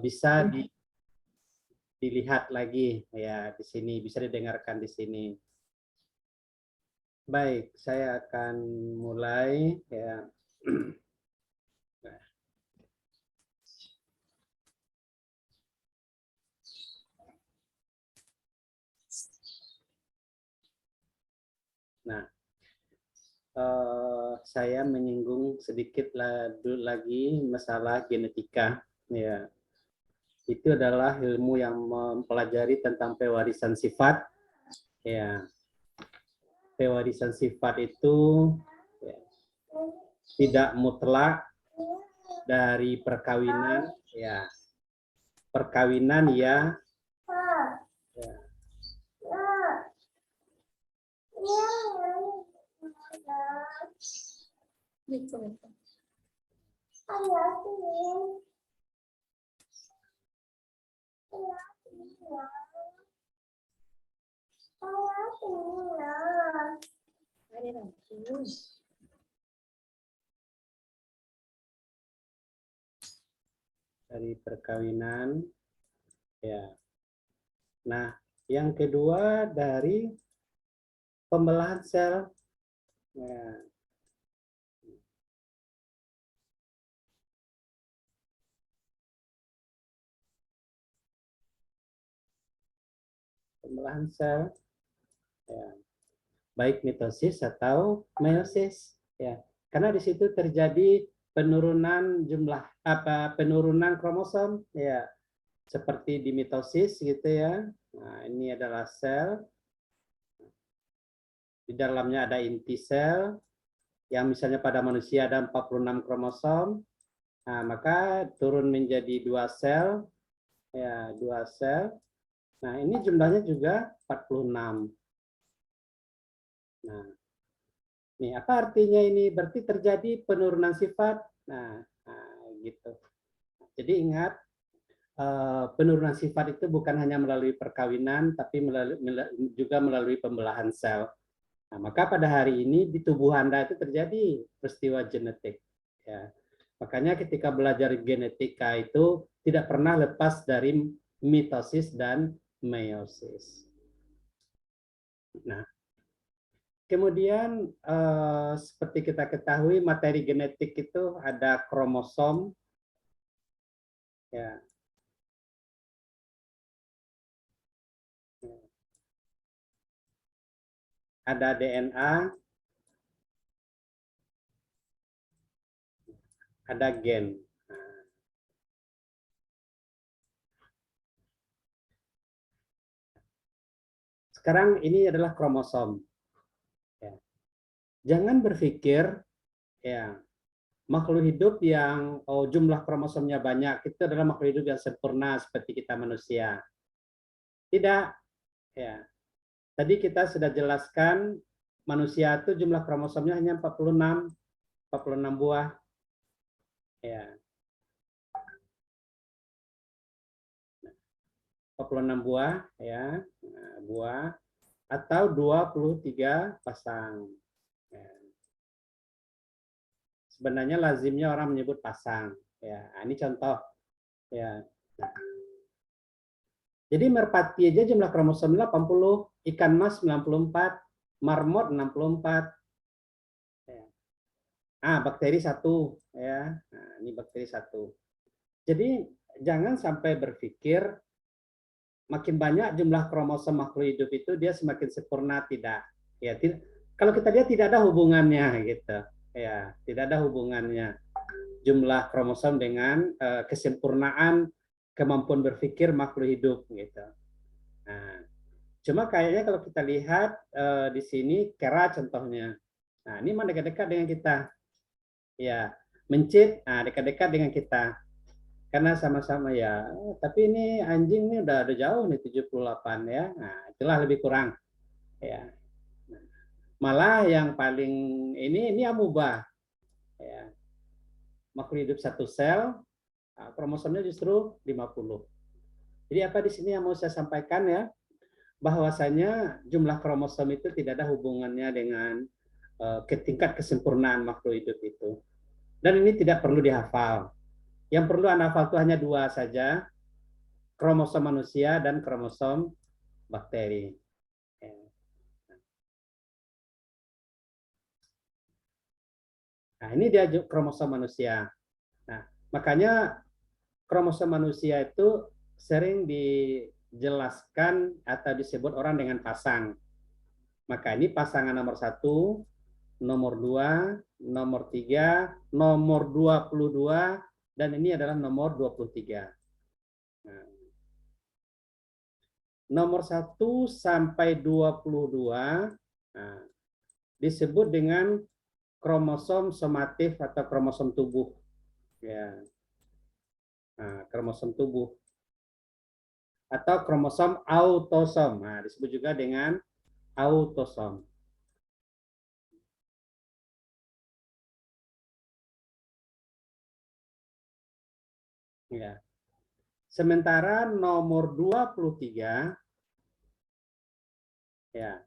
bisa dilihat lagi ya di sini, bisa didengarkan di sini. Baik, saya akan mulai ya. Nah, saya menyinggung sedikit lagi masalah genetika. Ya, itu adalah ilmu yang mempelajari tentang pewarisan sifat. Ya, pewarisan sifat itu ya, tidak mutlak dari perkawinan. Ya, perkawinan ya. Ya. Dari perkawinan ya. Nah, yang kedua dari pembelahan sel. Ya. Pembelahan sel ya. Baik mitosis atau meiosis ya. Karena di situ terjadi penurunan jumlah penurunan kromosom ya. Seperti di mitosis gitu ya. Nah, ini adalah sel. Di dalamnya ada inti sel yang misalnya pada manusia ada 46 kromosom. Nah, maka turun menjadi 2 sel ya, 2 sel. Nah, ini jumlahnya juga 46. Nah, ini apa artinya ini? Berarti terjadi penurunan sifat. Nah gitu. Jadi ingat, penurunan sifat itu bukan hanya melalui perkawinan, tapi juga melalui pembelahan sel. Nah, maka pada hari ini di tubuh Anda itu terjadi peristiwa genetik. Ya. Makanya ketika belajar genetika itu tidak pernah lepas dari mitosis dan meiosis. Nah, kemudian seperti kita ketahui materi genetik itu ada kromosom, ya, ada DNA, ada gen. Sekarang ini adalah kromosom. Ya. Jangan berpikir ya makhluk hidup yang jumlah kromosomnya banyak itu adalah makhluk hidup yang sempurna seperti kita manusia. Tidak. Ya. Tadi kita sudah jelaskan manusia itu jumlah kromosomnya hanya 46 buah. Ya. 46 buah ya, buah atau 23 pasang. Ya. Sebenarnya lazimnya orang menyebut pasang. Ya, ini contoh. Ya. Jadi merpati aja jumlah kromosom 80, ikan mas 94, marmot 64. Ya. Bakteri 1 ya. Nah, ini bakteri 1. Jadi jangan sampai berpikir makin banyak jumlah kromosom makhluk hidup itu dia semakin sempurna, tidak. Ya, tidak. Kalau kita lihat tidak ada hubungannya gitu. Ya, tidak ada hubungannya jumlah kromosom dengan kesempurnaan kemampuan berpikir makhluk hidup gitu. Nah, cuma kayaknya kalau kita lihat di sini kera contohnya. Nah, ini mana dekat-dekat dengan kita. Ya, mencit, dekat-dekat dengan kita. Karena sama-sama ya, tapi ini anjing ini udah jauh nih 78 ya. Nah, itulah lebih kurang. Ya. Malah yang paling ini amuba. Ya. Makhluk hidup satu sel, kromosomnya justru 50. Jadi apa di sini yang mau saya sampaikan ya? Bahwasanya jumlah kromosom itu tidak ada hubungannya dengan tingkat kesempurnaan makhluk hidup itu. Dan ini tidak perlu dihafal. Yang perlu Anda hafal itu hanya 2 saja, kromosom manusia dan kromosom bakteri. Nah, ini dia kromosom manusia. Nah, makanya kromosom manusia itu sering dijelaskan atau disebut orang dengan pasang. Maka ini pasangan nomor 1, nomor 2, nomor 3, nomor 22, dan ini adalah nomor 23. Nah, nomor 1 sampai 22 nah, disebut dengan kromosom somatif atau kromosom tubuh. Ya. Nah, kromosom tubuh. Atau kromosom autosom. Nah, disebut juga dengan autosom. Ya. Sementara nomor 23 ya.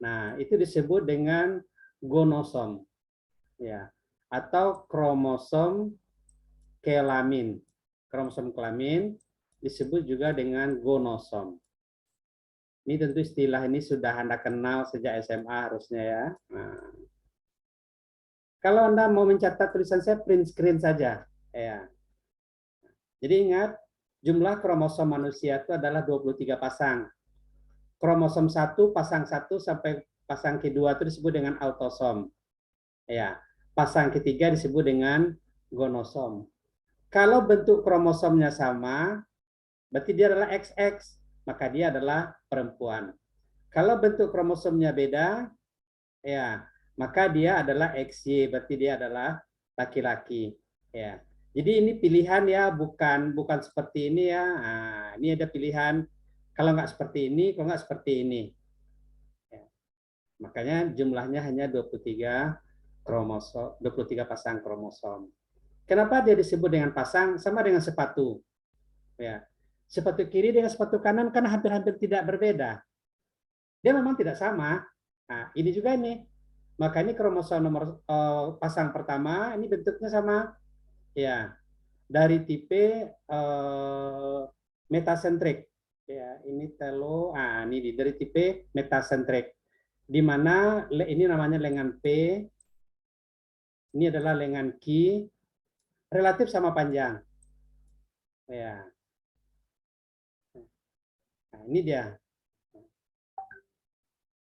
Nah, itu disebut dengan gonosom. Ya. Atau kromosom kelamin. Kromosom kelamin disebut juga dengan gonosom. Ini tentu istilah ini sudah Anda kenal sejak SMA harusnya ya. Nah, kalau Anda mau mencatat tulisan saya print screen saja. Ya. Jadi ingat, jumlah kromosom manusia itu adalah 23 pasang. Kromosom 1 pasang 1 sampai pasang kedua itu disebut dengan autosom. Ya. Pasang ketiga disebut dengan gonosom. Kalau bentuk kromosomnya sama, berarti dia adalah XX, maka dia adalah perempuan. Kalau bentuk kromosomnya beda, ya, maka dia adalah XY, berarti dia adalah laki-laki. Ya. Jadi ini pilihan ya, bukan seperti ini ya. Nah, ini ada pilihan. Kalau nggak seperti ini, kalau nggak seperti ini. Ya. Makanya jumlahnya hanya 23 kromosom, 23 pasang kromosom. Kenapa dia disebut dengan pasang? Sama dengan sepatu. Ya. Sepatu kiri dengan sepatu kanan kan hampir-hampir tidak berbeda. Dia memang tidak sama. Nah, ini juga ini. Maka ini kromosom nomor pasang pertama ini bentuknya sama. Ya. Dari tipe metasentrik. Ya, ini ini dari tipe metasentrik. Di mana ini namanya lengan P. Ini adalah lengan Q. Relatif sama panjang. Ya. Nah, ini dia.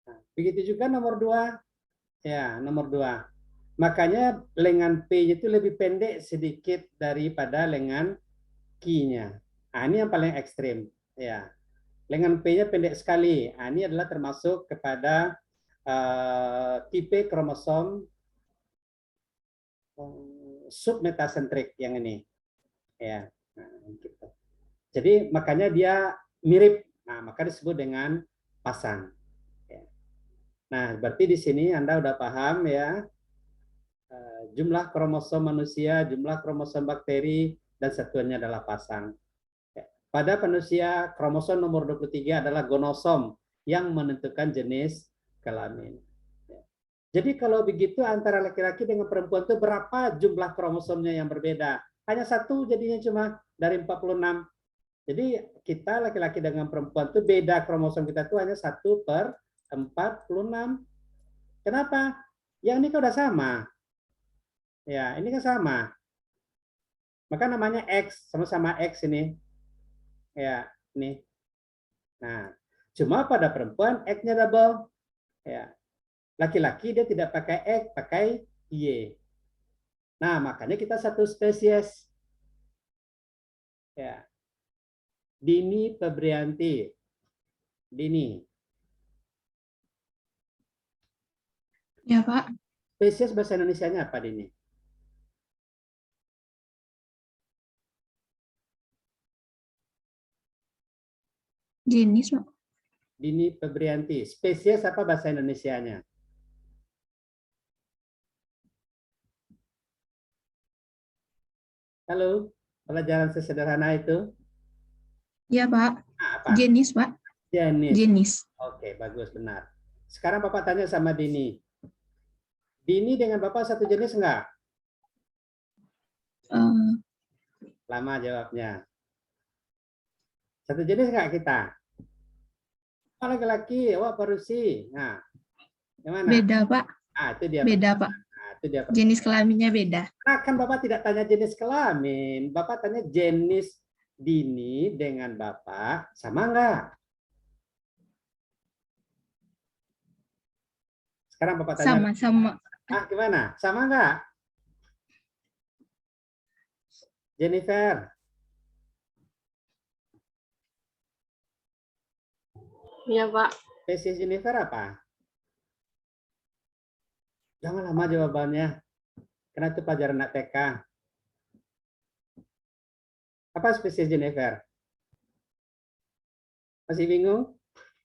Nah, begitu juga nomor 2. Ya, nomor 2. Makanya lengan P itu lebih pendek sedikit daripada lengan Q-nya. Nah, ini yang paling ekstrim. Ya. Lengan P-nya pendek sekali. Nah, ini adalah termasuk kepada tipe kromosom submetasentrik yang ini. Ya. Nah, gitu. Jadi makanya dia mirip. Nah, maka disebut dengan pasang. Ya. Nah, berarti di sini Anda udah paham ya jumlah kromosom manusia, jumlah kromosom bakteri, dan satuannya adalah pasang. Ya. Pada manusia, kromosom nomor 23 adalah gonosom yang menentukan jenis kelamin. Ya. Jadi kalau begitu antara laki-laki dengan perempuan itu berapa jumlah kromosomnya yang berbeda? Hanya satu jadinya cuma dari 46. Jadi kita laki-laki dengan perempuan itu beda kromosom kita itu hanya 1/46. Kenapa? Yang ini kan udah sama. Ya, ini kan sama. Maka namanya X, sama-sama X ini. Ya, ini. Nah, cuma pada perempuan X-nya double. Ya. Laki-laki dia tidak pakai X, pakai Y. Nah, makanya kita satu spesies. Ya. Dini Febrianti. Dini. Ya, Pak. Spesies bahasa Indonesianya apa, Dini? Jenis, Pak. Dini Febrianti. Spesies apa bahasa Indonesianya? Halo, pelajaran sesederhana itu? Ya, Pak. Nah, apa? Jenis, Pak. Jenis. Jenis. Oke, bagus, benar. Sekarang Bapak tanya sama Dini. Dini dengan Bapak satu jenis enggak? Lama jawabnya. Satu jenis nggak kita? Oh, laki-laki, awak parusi. Nah, gimana? Beda, Pak. Itu dia. Beda, Pak. Nah, itu dia. Jenis kelaminnya beda. Nah, kan Bapak tidak tanya jenis kelamin. Bapak tanya jenis Dini dengan Bapak sama nggak? Sekarang Bapak tanya. Sama-sama. Gimana? Sama nggak? Jennifer. Iya, Pak. Spesies Jennifer apa? Jangan lama jawabannya. Karena itu pelajaran anak TK. Apa spesies Jennifer? Masih bingung?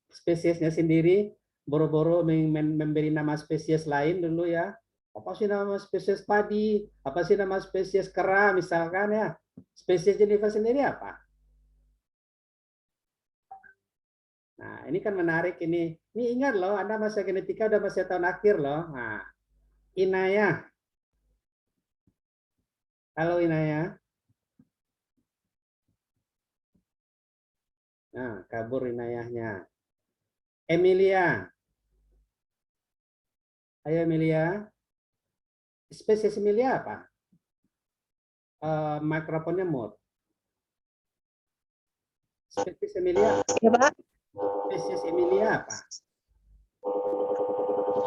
Spesiesnya sendiri? Boro-boro memberi nama spesies lain dulu ya. Apa sih nama spesies padi? Apa sih nama spesies kera misalkan ya? Spesies Jennifer sendiri apa? Nah, ini kan menarik ini. Ini ingat loh, Anda masa genetika udah masih tahun akhir loh. Nah, Inaya. Halo Inaya. Nah, kabur Inayahnya. Emilia. Ayo Emilia. Spesies Emilia apa? Mikrofonnya mute. Spesies Emilia. Ya, Pak. Spesies Emilia apa?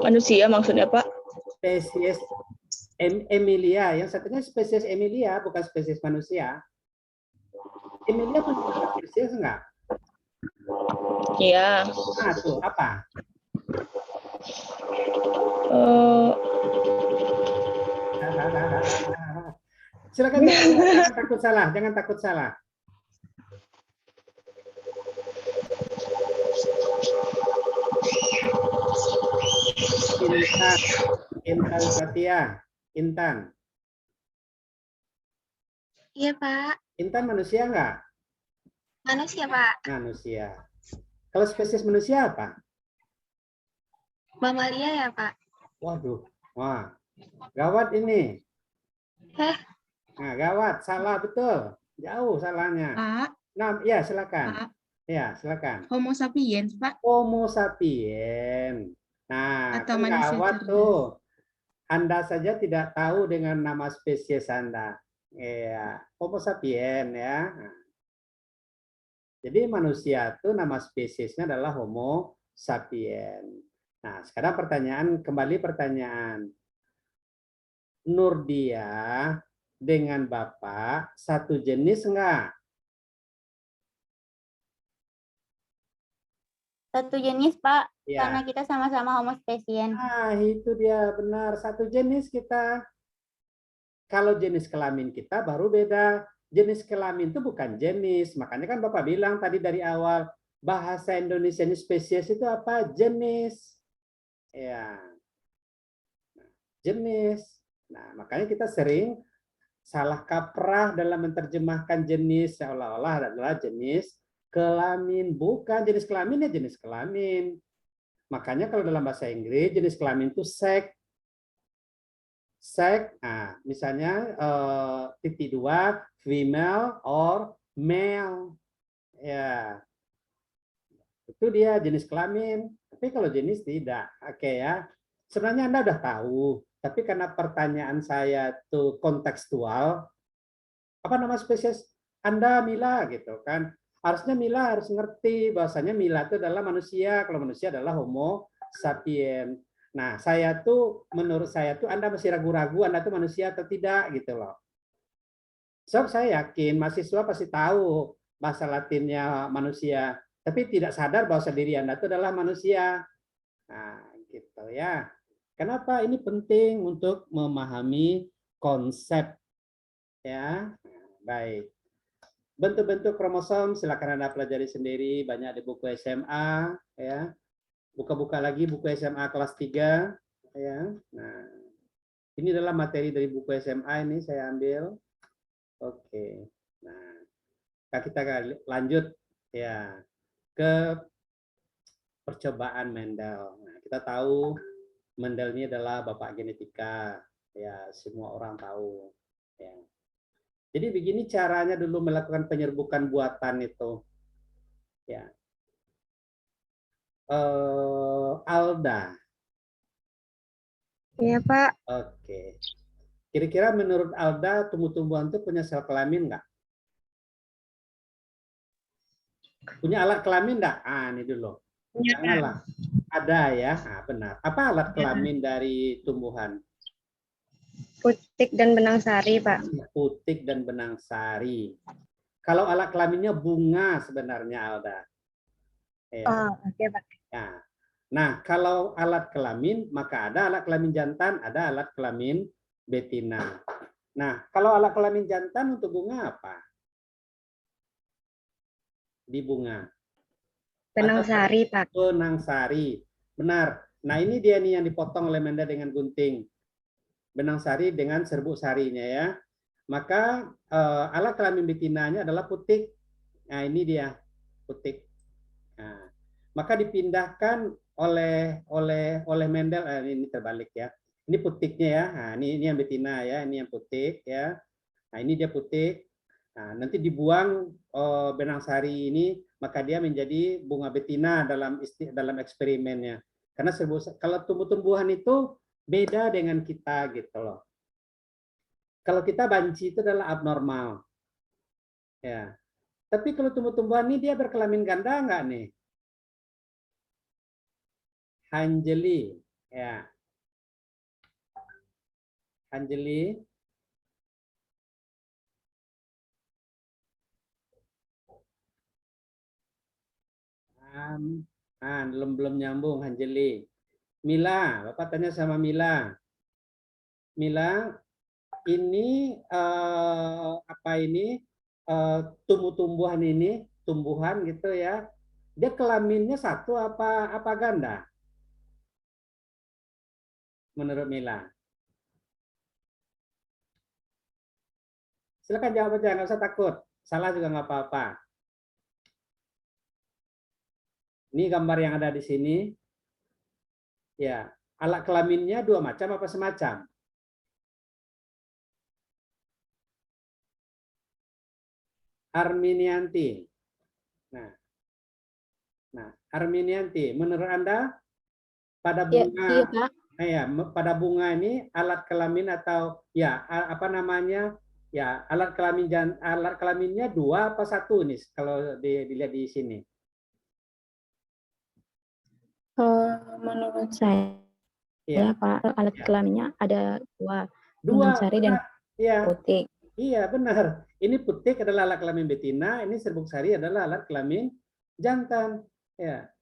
Manusia maksudnya, Pak. Spesies Emilia. Yang satunya spesies Emilia, bukan spesies manusia. Emilia punya spesies enggak? Iya. Tuh, apa? Silakan jangan takut salah, jangan takut salah. Intan Satya, Intan. Iya, Pak. Intan manusia enggak? Manusia, Pak. Manusia. Kalau spesies manusia apa? Mamalia ya, Pak. Waduh, wah, gawat ini. Nah, gawat, salah betul, jauh salahnya. Pak. Nah, ya silakan. Pak. Ya silakan. Homo sapiens, Pak. Homo sapien. Nah, Atau kan manusia gawat cerdas. tuh. Anda saja tidak tahu dengan nama spesies Anda. Ya, Homo sapien ya. Nah, jadi manusia itu nama spesiesnya adalah Homo sapien. Nah, sekarang kembali pertanyaan. Nurdia dengan Bapak satu jenis enggak? Satu jenis, Pak, Ya. karena kita sama-sama homo spesies. Nah, itu dia benar. Satu jenis kita. Kalau jenis kelamin kita baru beda. Jenis kelamin itu bukan jenis. Makanya kan Bapak bilang tadi dari awal, bahasa Indonesia ini spesies itu apa? Jenis. Ya. Jenis. Nah, makanya kita sering salah kaprah dalam menerjemahkan jenis seolah-olah adalah jenis kelamin. Bukan jenis kelamin ya jenis kelamin. Makanya kalau dalam bahasa Inggris jenis kelamin itu sex. Sex, nah, misalnya titik 2 female or male. Ya. Itu dia jenis kelamin. Tapi kalau jenis tidak. Oke ya. Sebenarnya Anda udah tahu, tapi karena pertanyaan saya itu kontekstual, apa nama spesies Anda Mila gitu kan? Harusnya Mila harus ngerti bahwasanya Mila itu adalah manusia, kalau manusia adalah Homo sapien. Nah, menurut saya tuh Anda masih ragu-ragu Anda tuh manusia atau tidak gitu loh. So, saya yakin mahasiswa pasti tahu bahasa Latinnya manusia, tapi tidak sadar bahwa diri Anda itu adalah manusia. Nah, gitu ya. Kenapa ini penting untuk memahami konsep ya. Baik. Bentuk-bentuk kromosom silakan Anda pelajari sendiri, banyak di buku SMA ya. Buka-buka lagi buku SMA kelas 3 ya. Nah, ini adalah materi dari buku SMA ini saya ambil. Oke. Nah, kita lanjut ya ke percobaan Mendel. Nah, kita tahu Mendel ini adalah bapak genetika. Ya, semua orang tahu ya. Jadi begini caranya dulu melakukan penyerbukan buatan itu. Ya. Alda. Iya, Pak. Oke. Kira-kira menurut Alda tumbuh-tumbuhan itu punya sel kelamin nggak? Punya alat kelamin nggak? Ah, ini dulu. Punya, Janganlah. Ada ya. Ah, benar. Apa alat kelamin dari tumbuhan? Putik dan benang sari, Pak. Putik dan benang sari. Kalau alat kelaminnya bunga sebenarnya, Alda. Ya. Oh, oke, Pak. Ya. Nah, kalau alat kelamin, maka ada alat kelamin jantan, ada alat kelamin betina. Nah, kalau alat kelamin jantan untuk bunga apa? Di bunga. Benang Atau sari, Pak. benang sari. Benar. Nah, ini dia nih yang dipotong oleh Mendel dengan gunting. Benang sari dengan serbuk sarinya ya. Maka alat kelamin betinanya adalah putik. Nah, ini dia putik. Nah, maka dipindahkan oleh Mendel, ini terbalik ya. Ini putiknya ya. Nah, ini yang betina ya, ini yang putik ya. Nah, ini dia putik. Nah, nanti dibuang benang sari ini, maka dia menjadi bunga betina dalam eksperimennya. Karena kalau tumbuh-tumbuhan itu beda dengan kita gitu loh. Kalau kita banci itu adalah abnormal. Ya. Tapi kalau tumbuh-tumbuhan ini dia berkelamin ganda enggak nih? Anjeli, ya. Anjeli. Belum nyambung Anjeli. Mila, Bapak tanya sama Mila. Mila, ini apa ini tumbuh-tumbuhan ini, tumbuhan gitu ya. Dia kelaminnya satu apa ganda? Menurut Mila. Silakan jawab aja, nggak usah takut. Salah juga nggak apa-apa. Ini gambar yang ada di sini. Ya, alat kelaminnya dua macam apa semacam? Arminianti. Nah, Arminianti, menurut Anda pada bunga, Iya, Pak. pada bunga ini alat kelamin atau ya apa namanya? Ya, alat kelaminnya dua apa satu nih kalau dilihat di sini? Menurut saya, Iya. Pak, alat Ya. kelaminnya ada dua, Dua, benang sari dan benar. Iya. putik. Iya, benar. Ini putik adalah alat kelamin betina, ini serbuk sari adalah alat kelamin jantan. Ya.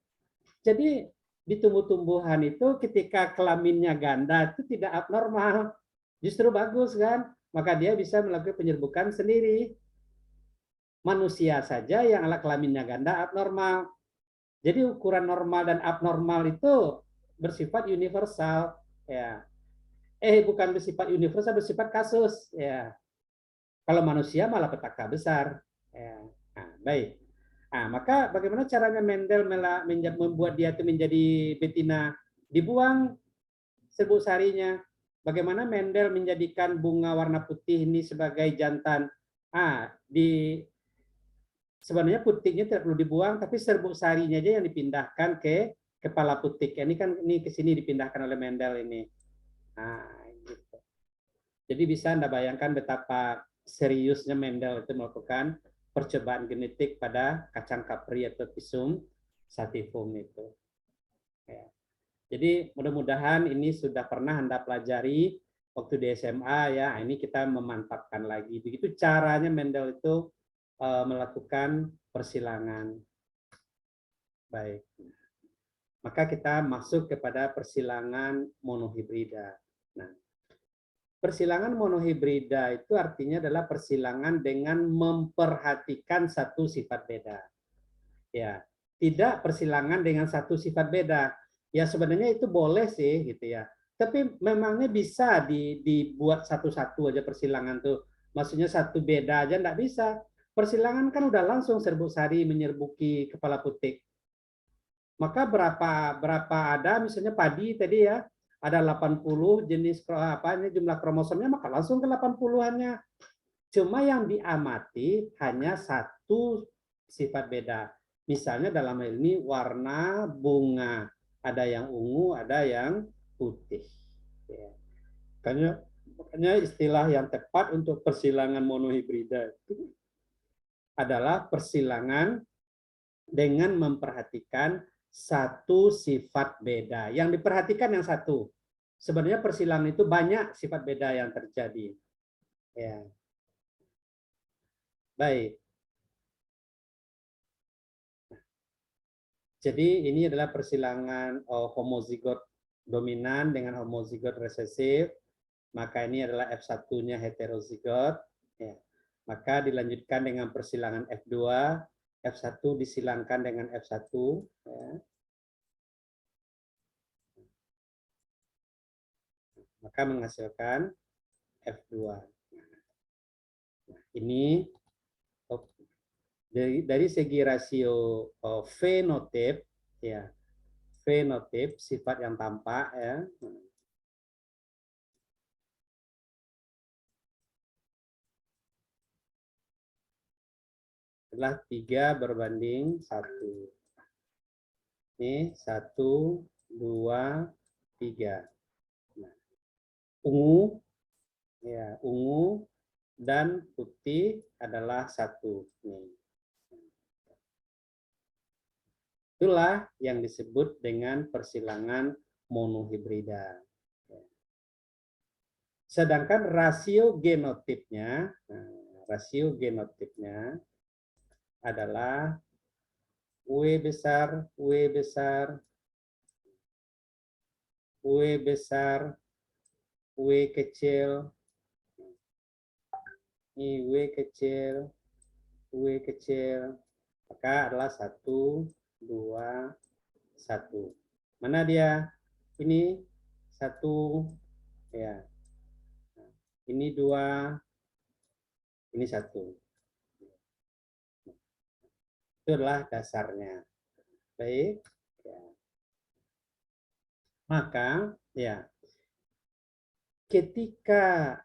Jadi di tumbuh-tumbuhan itu ketika kelaminnya ganda itu tidak abnormal, justru bagus kan? Maka dia bisa melakukan penyerbukan sendiri. Manusia saja yang alat kelaminnya ganda abnormal. Jadi ukuran normal dan abnormal itu bersifat universal, ya. Bukan bersifat universal, bersifat kasus, ya. Kalau manusia malah petaka besar, ya. Nah, baik. Nah, maka bagaimana caranya Mendel membuat dia itu menjadi betina? Dibuang serbuk sarinya. Bagaimana Mendel menjadikan bunga warna putih ini sebagai jantan? Sebenarnya putiknya tidak perlu dibuang, tapi serbuk sarinya aja yang dipindahkan ke kepala putik. Ini kan ini ke sini dipindahkan oleh Mendel ini. Nah, gitu. Jadi bisa Anda bayangkan betapa seriusnya Mendel itu melakukan percobaan genetik pada kacang kapri atau Pisum sativum itu. Ya. Jadi mudah-mudahan ini sudah pernah Anda pelajari waktu di SMA ya. Ini kita memantapkan lagi. Begitu caranya Mendel itu melakukan persilangan. Baik. Maka kita masuk kepada persilangan monohibrida. Nah, persilangan monohibrida itu artinya adalah persilangan dengan memperhatikan satu sifat beda. Ya, tidak persilangan dengan satu sifat beda. Ya sebenarnya itu boleh sih gitu ya. Tapi memangnya bisa dibuat satu-satu aja persilangan tuh. Maksudnya satu beda aja enggak bisa. Persilangan kan udah langsung serbuk sari menyerbuki kepala putik. Maka berapa ada misalnya padi tadi ya, ada 80 jenis jumlah kromosomnya, maka langsung ke 80-annya. Cuma yang diamati hanya satu sifat beda. Misalnya dalam hal ini warna bunga. Ada yang ungu, ada yang putih. Ya. Makanya istilah yang tepat untuk persilangan monohibrida itu adalah persilangan dengan memperhatikan satu sifat beda. Yang diperhatikan yang satu. Sebenarnya persilangan itu banyak sifat beda yang terjadi. Ya. Baik. Jadi ini adalah persilangan homozigot dominan dengan homozigot resesif. Maka ini adalah F1-nya heterozigot. Ya. Maka dilanjutkan dengan persilangan F2. F1 disilangkan dengan F1. Ya. Maka menghasilkan F2. Nah, ini dari segi rasio fenotip, ya, fenotip sifat yang tampak, ya. Adalah 3 berbanding 1. Ini 1, 2, 3. Nah, ungu, ya, ungu dan putih adalah 1. Nih. Itulah yang disebut dengan persilangan monohibrida. Sedangkan rasio genotipnya, adalah W besar, W besar, W besar, W kecil, ini W kecil, W kecil, maka adalah 1, 2, 1. Mana dia? Ini 1, ya. Ini 2, ini 1. Itu adalah dasarnya. Baik. Ya. Maka, ya, ketika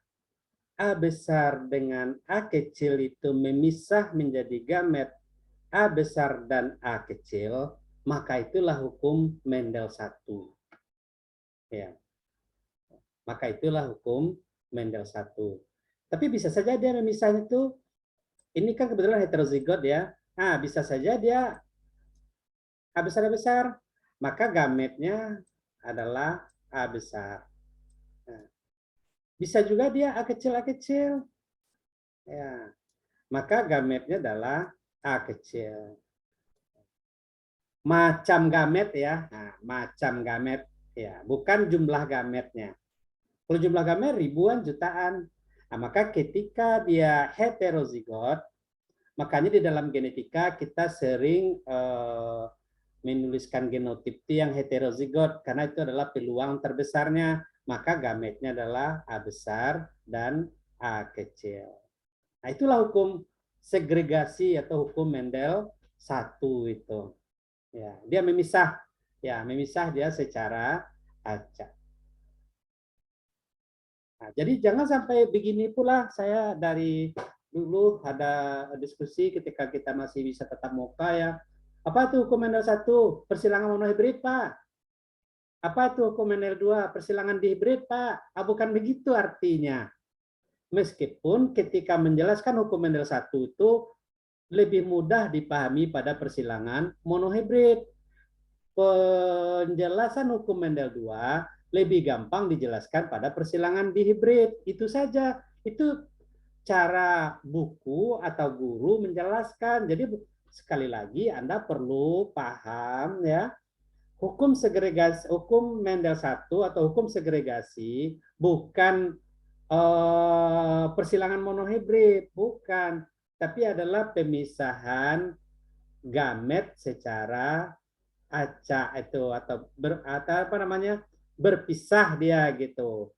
A besar dengan A kecil itu memisah menjadi gamet A besar dan A kecil, maka itulah hukum Mendel 1. Ya. Maka itulah hukum Mendel 1. Tapi bisa saja dia memisah itu, ini kan kebetulan heterozigot ya. Nah, bisa saja dia A besar, maka gametnya adalah A besar. Nah, bisa juga dia A kecil. Ya. Maka gametnya adalah A kecil. Macam gamet ya. Nah, macam gamet ya, bukan jumlah gametnya. Kalau jumlah gamet ribuan, jutaan. Nah, maka ketika dia heterozigot, makanya di dalam genetika kita sering menuliskan genotip yang heterozigot karena itu adalah peluang terbesarnya. Maka gametnya adalah A besar dan A kecil. Nah, itulah hukum segregasi atau hukum Mendel 1 itu. Ya, dia memisah. Ya, memisah dia secara acak. Nah, jadi jangan sampai begini pula. Saya dari dulu ada diskusi ketika kita masih bisa tetap muka ya. Apa itu hukum Mendel 1? Persilangan monohibrid, Pak. Apa itu hukum Mendel 2? Persilangan dihibrid, Pak. Bukan begitu artinya. Meskipun ketika menjelaskan hukum Mendel 1 itu lebih mudah dipahami pada persilangan monohibrid. Penjelasan hukum Mendel 2 lebih gampang dijelaskan pada persilangan dihibrid. Itu saja. Itu cara buku atau guru menjelaskan. Jadi sekali lagi Anda perlu paham ya. Hukum segregasi, hukum Mendel 1 atau hukum segregasi bukan persilangan monohibrid, bukan, tapi adalah pemisahan gamet secara acak itu atau apa namanya, berpisah dia gitu.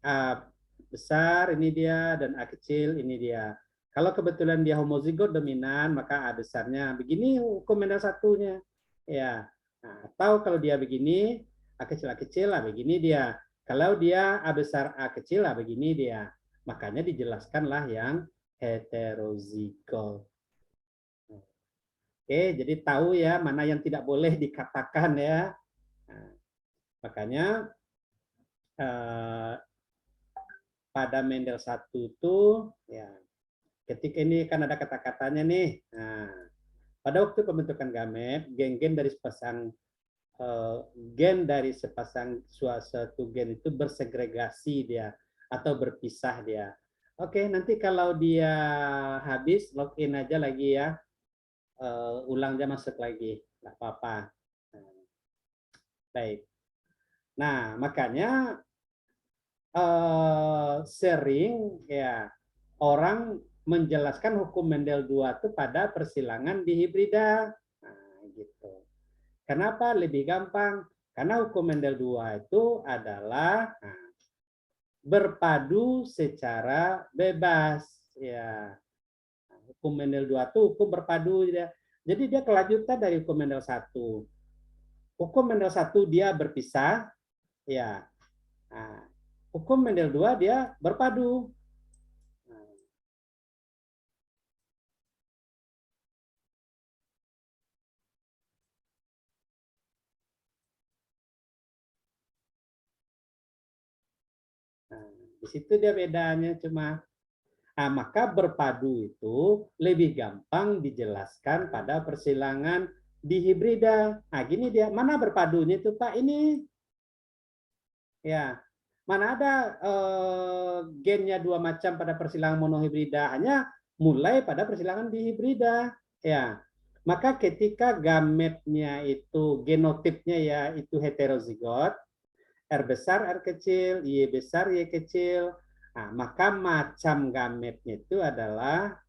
A besar ini dia dan A kecil ini dia. Kalau kebetulan dia homozigot dominan, maka A besarnya begini hukum Mendel 1-nya. Ya. Nah, atau kalau dia begini, A kecil lah begini dia. Kalau dia A besar A kecil lah begini dia. Makanya dijelaskanlah yang heterozigot. Oke, jadi tahu ya mana yang tidak boleh dikatakan ya. Nah, makanya pada Mendel 1 itu ya ketika ini kan ada kata-katanya nih. Nah, pada waktu pembentukan gamet, gen-gen dari sepasang suatu gen itu bersegregasi dia atau berpisah dia. Oke, nanti kalau dia habis login aja lagi ya, ulang aja masuk lagi, nggak apa-apa. Baik. Nah, makanya sering ya orang menjelaskan hukum Mendel 2 itu pada persilangan dihibrida. Nah, gitu. Kenapa lebih gampang? Karena hukum Mendel 2 itu adalah berpadu secara bebas. Ya. Hukum Mendel 2 itu hukum berpadu. Ya. Jadi dia kelanjutan dari hukum Mendel 1. Hukum Mendel 1 dia berpisah. Ya. Nah, hukum Mendel 2 dia berpadu. Nah, di situ dia bedanya cuma. Nah, maka berpadu itu lebih gampang dijelaskan pada persilangan dihibrida. Nah, gini dia, mana berpadunya itu Pak? Ini ya, mana ada gennya dua macam pada persilangan monohibrida, hanya mulai pada persilangan dihibrida. Ya, maka ketika gametnya itu genotipnya ya itu heterozigot, R besar, R kecil, Y besar, Y kecil. Nah, maka macam gametnya itu adalah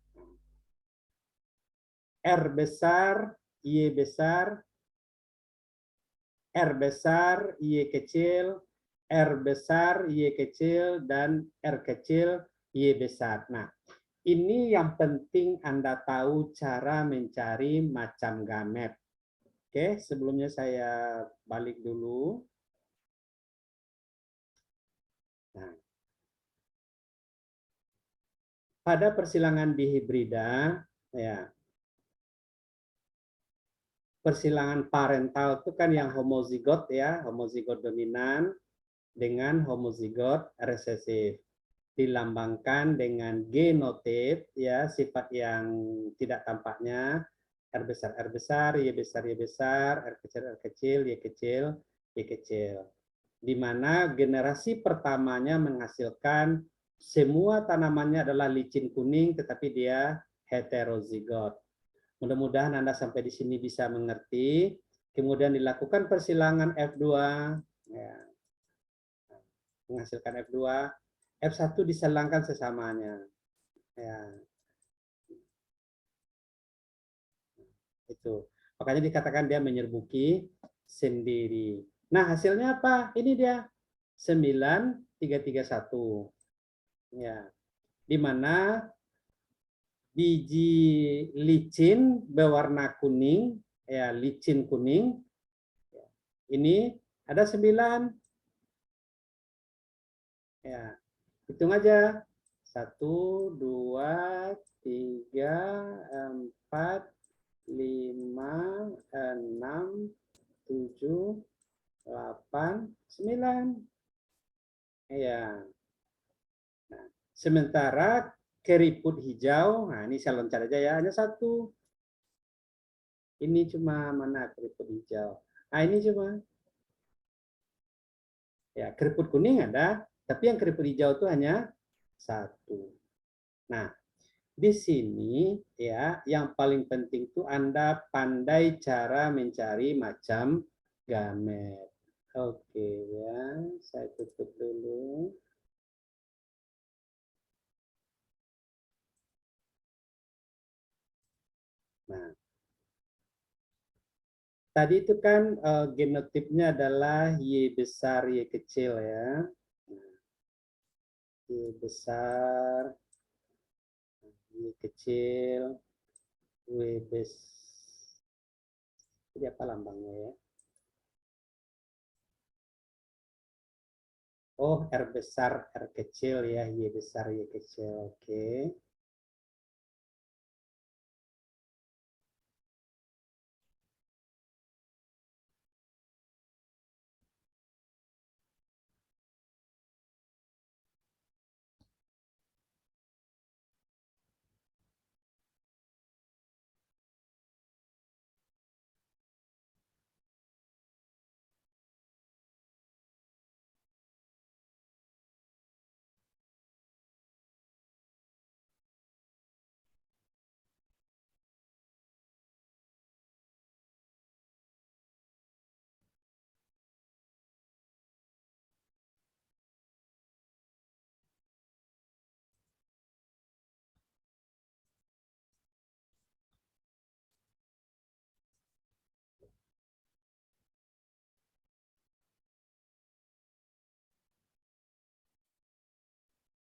R besar, Y besar, R besar, Y kecil, R besar, Y kecil, dan R kecil, Y besar. Nah, ini yang penting Anda tahu cara mencari macam gamet. Oke, sebelumnya saya balik dulu. Nah, pada persilangan dihibrida, ya, persilangan parental itu kan yang homozigot ya, homozigot dominan dengan homozigot resesif. Dilambangkan dengan genotip ya, sifat yang tidak tampaknya R besar, Y besar, Y besar, R kecil, Y kecil, Y kecil. Di mana generasi pertamanya menghasilkan semua tanamannya adalah licin kuning, tetapi dia heterozigot. Mudah-mudahan Anda sampai di sini bisa mengerti. Kemudian dilakukan persilangan F2, ya, menghasilkan F2, F1 diselangkan sesamanya. Ya, itu. Makanya dikatakan dia menyerbuki sendiri. Nah, hasilnya apa? Ini dia 9331. Ya. Di mana biji licin berwarna kuning, ya licin kuning. Ini ada 9. Ya, hitung aja. 1, 2, 3, 4, 5, 6, 7, 8, 9. Ya. Nah, sementara keriput hijau, nah ini saya loncat aja ya, hanya 1. Ini cuma mana keriput hijau? Nah ini cuma. Ya, keriput kuning ada, tapi yang keriput hijau itu hanya 1. Nah, di sini ya yang paling penting itu Anda pandai cara mencari macam gamet. Oke ya, saya tutup dulu. Nah, tadi itu kan genotipnya adalah Y besar, Y kecil ya. Y besar, Y kecil, W besar. Jadi apa lambangnya ya? Oh, R besar, R kecil ya, Y besar, Y kecil. Oke.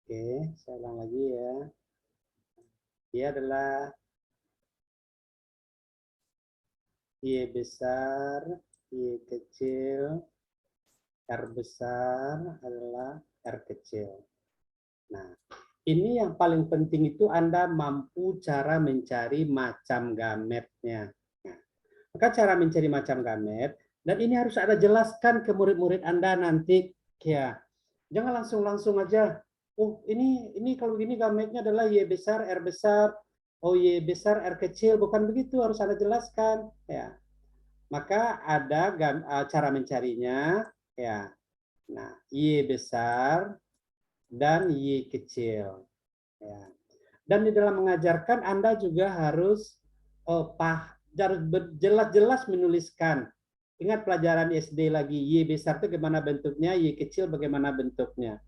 Oke, saya ulang lagi ya. Dia adalah Y besar, Y kecil, R besar adalah R kecil. Nah, ini yang paling penting itu Anda mampu cara mencari macam gametnya. Nah, maka cara mencari macam gamet, dan ini harus Anda jelaskan ke murid-murid Anda nanti. Ya, jangan langsung aja. Oh, ini kalau gini gametnya adalah Y besar, R besar. Oh, Y besar, R kecil. Bukan begitu, harus Anda jelaskan. Ya, maka ada cara mencarinya. Ya, nah, Y besar dan Y kecil. Ya. Dan di dalam mengajarkan Anda juga harus jelas-jelas menuliskan. Ingat pelajaran SD lagi, Y besar itu bagaimana bentuknya, Y kecil bagaimana bentuknya.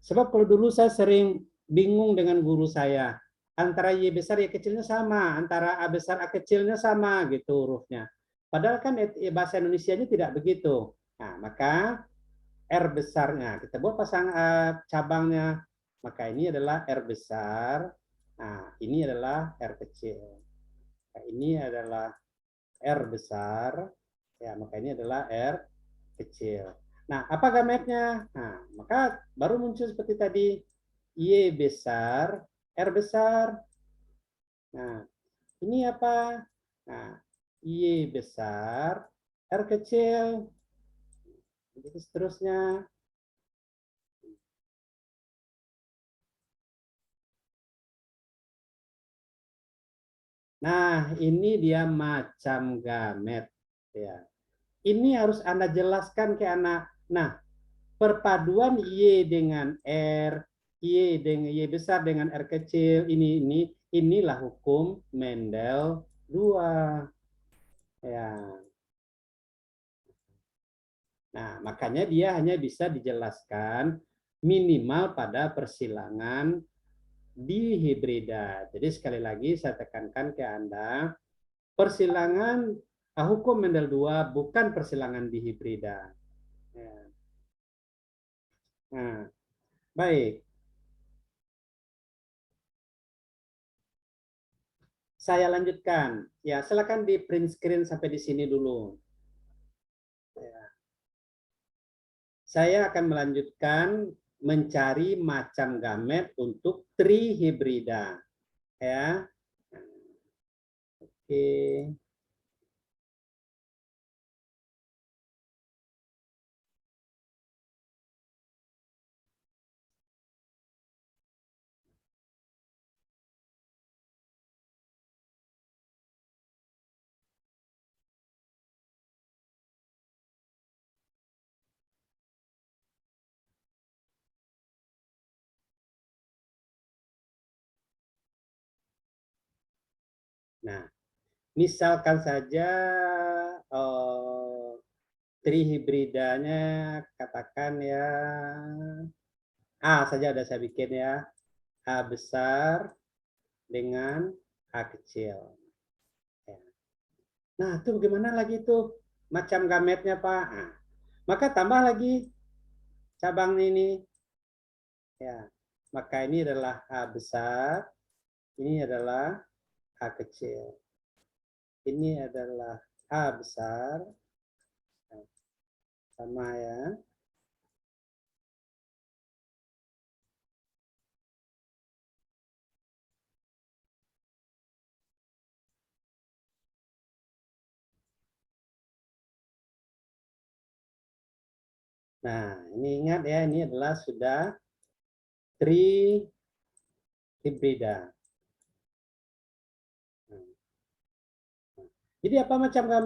Sebab kalau dulu saya sering bingung dengan guru saya. Antara Y besar, Y kecilnya sama. Antara A besar, A kecilnya sama gitu hurufnya. Padahal kan bahasa Indonesianya tidak begitu. Nah, maka R besarnya, kita buat cabangnya. Maka ini adalah R besar. Nah, ini adalah R kecil. Nah, ini adalah R besar. Ya, maka ini adalah R kecil. Nah, apa gametnya? Nah, maka baru muncul seperti tadi. Y besar, R besar. Nah, ini apa? Nah, Y besar, R kecil. Begitu seterusnya. Nah, ini dia macam gamet. Ya. Ini harus Anda jelaskan ke anak. Nah, perpaduan Y dengan R, Y besar dengan R kecil, inilah hukum Mendel 2. Ya. Nah, makanya dia hanya bisa dijelaskan minimal pada persilangan dihibrida. Jadi sekali lagi saya tekankan ke Anda, persilangan hukum Mendel 2 bukan persilangan dihibrida. Ya. Nah, baik. Saya lanjutkan. Ya, silakan di print screen sampai di sini dulu. Ya. Saya akan melanjutkan mencari macam gamet untuk trihibrida. Ya. Oke. Nah, misalkan saja trihibridanya katakan ya A saja udah saya bikin ya. A besar dengan A kecil. Ya. Nah, itu bagaimana lagi tuh macam gametnya, Pak? Nah, maka tambah lagi cabang ini. Ya. Maka ini adalah A besar, ini adalah A kecil. Ini adalah A besar. Sama ya. Nah, ini ingat ya, ini adalah sudah trihibrida. Jadi apa macam